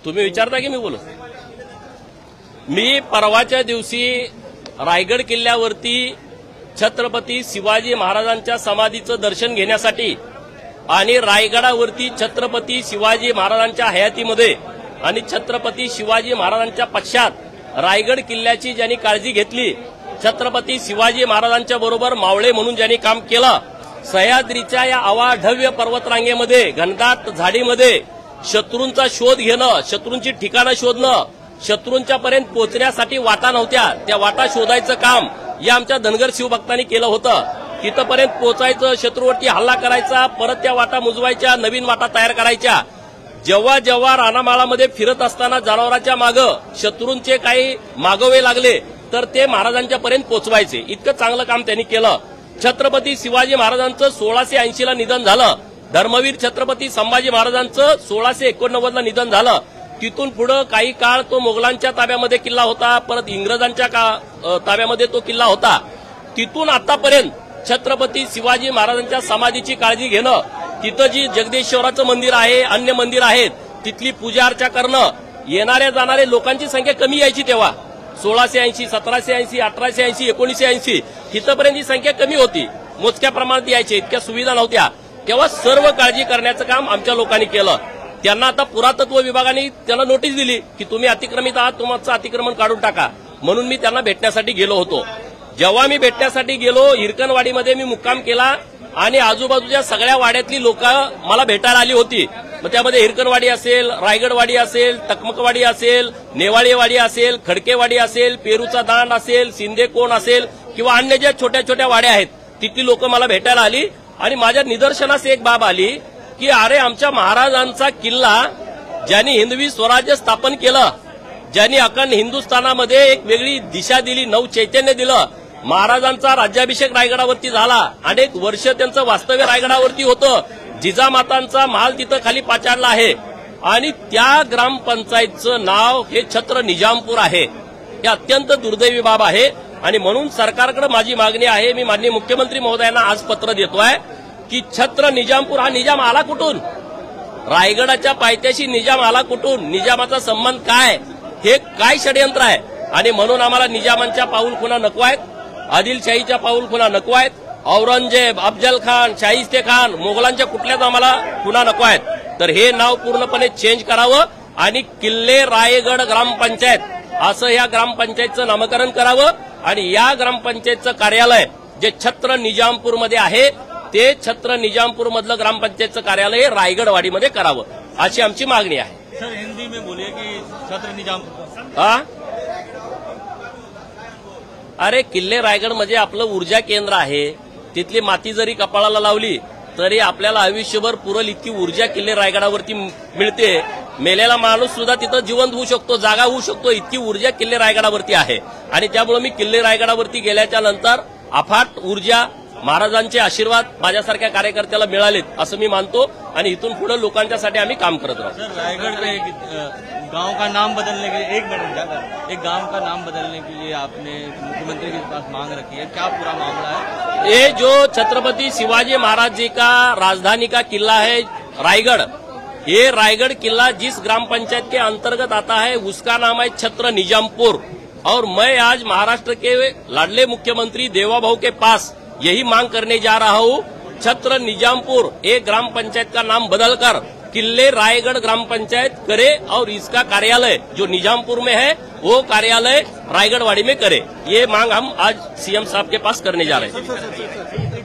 तुम्ही विचारता की मी बोलू? मी परवाच्या दिवशी रायगड किल्ल्यावरती छत्रपती शिवाजी महाराजांच्या समाधीचं दर्शन घेण्यासाठी आणि रायगडावरती छत्रपती शिवाजी महाराजांच्या हयातीमध्ये आणि छत्रपती शिवाजी महाराजांच्या पश्चात रायगड किल्ल्याची ज्यांनी काळजी घेतली, छत्रपती शिवाजी महाराजांच्या बरोबर मावळे म्हणून ज्यांनी काम केलं, सह्याद्रीच्या या अवाढव्य पर्वतरांगेमध्ये घनदाट झाडीमध्ये शत्रूंचा शोध घेणं, शत्रूंची ठिकाणं शोधणं, शत्रूंच्या पर्यंत पोहोचण्यासाठी वाटा नव्हत्या, त्या वाटा शोधायचं काम या आमच्या धनगर शिवभक्तांनी केलं होतं. तिथपर्यंत पोहोचायचं, शत्रूवरती हल्ला करायचा, परत त्या वाटा मुजवायच्या, नवीन वाटा तयार करायच्या. जेव्हा जेव्हा रानामाळामध्ये फिरत असताना जनावरांच्या मागं शत्रूंचे काही मागोवे लागले तर ते महाराजांच्या पर्यंत पोहोचवायचे. इतकं चांगलं काम त्यांनी केलं. छत्रपती शिवाजी महाराजांचं 1680 ला निधन झालं. धर्मवीर छत्रपती संभाजी महाराजांचं 1689 ला निधन झालं. तिथून पुढे काही काळ तो मोगलांच्या ताब्यामध्ये किल्ला होता, परत इंग्रजांच्या ताब्यामध्ये तो किल्ला होता. तिथून आतापर्यंत छत्रपती शिवाजी महाराजांच्या समाधीची काळजी घेणं, तिथं जी जगदीश्वराचं मंदिर आहे, अन्य मंदिर आहेत, तिथली पूजा अर्चा करणं, येणाऱ्या जाणाऱ्या लोकांची संख्या कमी यायची तेव्हा. 1680, 1780, 1880, 1980 तिथपर्यंत ही संख्या कमी होती, मोजक्या प्रमाणात यायची, इतक्या सुविधा नव्हत्या. तेव्हा सर्व काळजी करण्याचं काम आमच्या लोकांनी केलं. त्यांना आता पुरातत्व विभागाने त्यांना नोटीस दिली की तुम्ही अतिक्रमित आहात, तुमचं अतिक्रमण काढून टाका, म्हणून मी त्यांना भेटण्यासाठी गेलो होतो. जेव्हा मी भेटण्यासाठी गेलो, हिरकणवाडीमध्ये मी मुक्काम केला आणि आजूबाजूच्या सगळ्या वाड्यातली लोक मला भेटायला आली होती. मग त्यामध्ये हिरकणवाडी असेल, रायगडवाडी असेल, तकमकवाडी असेल, नेवाळीवाडी असेल, खडकेवाडी असेल, पेरूचा दांड असेल, शिंदेकोण असेल किंवा अन्य ज्या छोट्या छोट्या वाड्या आहेत तिथली लोक मला भेटायला आली. आणि माझ्या निदर्शनास एक बाब आली की अरे, आमच्या महाराजांचा किल्ला ज्यांनी हिंदवी स्वराज्य स्थापन केलं, ज्यांनी अखंड हिंदुस्थानामध्ये एक वेगळी दिशा दिली, नवचैतन्य दिलं, महाराजांचा राज्याभिषेक रायगडावरती झाला, अनेक वर्ष त्यांचं वास्तव्य रायगडावरती होतं, जिजामातांचा महाल तिथं खाली पाचाडला आहे आणि त्या ग्रामपंचायतचं नाव हे छत्र निजामपूर आहे. हे अत्यंत दुर्दैवी बाब आहे. आणि म्हणून सरकारकडे माझी मागणी आहे, मी माननीय मुख्यमंत्री महोदयांना आज पत्र देतोय की छत्र निजामपूर हा निजाम आला कुठून, रायगडाच्या पायथ्याशी निजाम आला कुठून, निजामाचा संबंध काय, हे काय षडयंत्र आहे. आणि म्हणून आम्हाला निजामांच्या पाऊलखुणा नको आहेत, आदिलशाहीच्या पाऊलखुणा नको आहेत, औरंगजेब, अफजल खान, शाहिस्ते खान, मोगलांच्या कुठल्याच आम्हाला खुणा नको आहेत. तर हे नाव पूर्णपणे चेंज करावं आणि किल्ले रायगड ग्रामपंचायत असं या ग्रामपंचायतचं नामकरण करावं आणि या ग्रामपंचायतचं कार्यालय जे छत्र निजामपूरमध्ये आहे ते छत्र निजामपूर मधलं ग्रामपंचायतचं कार्यालय हे रायगडवाडीमध्ये करावं, अशी आमची मागणी आहे. सर, हिंदी में बोलिए की छत्र निजामपूर. अरे, किल्ले रायगड म्हणजे आपलं ऊर्जा केंद्र आहे. तिथली माती जरी कपाळाला लावली तरी आपल्याला आयुष्यभर पुरल इतकी ऊर्जा किल्ले रायगडावरती मिळते. मेलेला माणूस सुद्धा तिथं जिवंत होऊ शकतो, जागा होऊ शकतो, इतकी ऊर्जा किल्ले रायगडावरती आहे. आणि त्यामुळे मी किल्ले रायगडावरती गेल्याच्या नंतर अफाट ऊर्जा, महाराजांचे आशीर्वाद माझ्यासारख्या कार्यकर्त्याला मिळालेत असं मी मानतो आणि इथून पुढे लोकांच्यासाठी आम्ही काम करत राहतो. सर, रायगढ़ में गांव का नाम बदलने के लिए एक गांव का नाम बदलने के लिए आपने मुख्यमंत्री के पास मांग रखी है, क्या पूरा मामला है? ये जो छत्रपति शिवाजी महाराज जी का राजधानी का किला है रायगढ़, ये रायगढ़ किला जिस ग्राम पंचायत के अंतर्गत आता है उसका नाम है छत्र निजामपुर. और मैं आज महाराष्ट्र के लाडले मुख्यमंत्री देवाभाऊ के पास यही मांग करने जा रहा हूँ, छत्र निजामपुर एक ग्राम पंचायत का नाम बदलकर किले रायगढ़ ग्राम पंचायत करे और इसका कार्यालय जो निजामपुर में है वो कार्यालय रायगढ़वाड़ी में करे. ये मांग हम आज सीएम साहब के पास करने जा रहे हैं.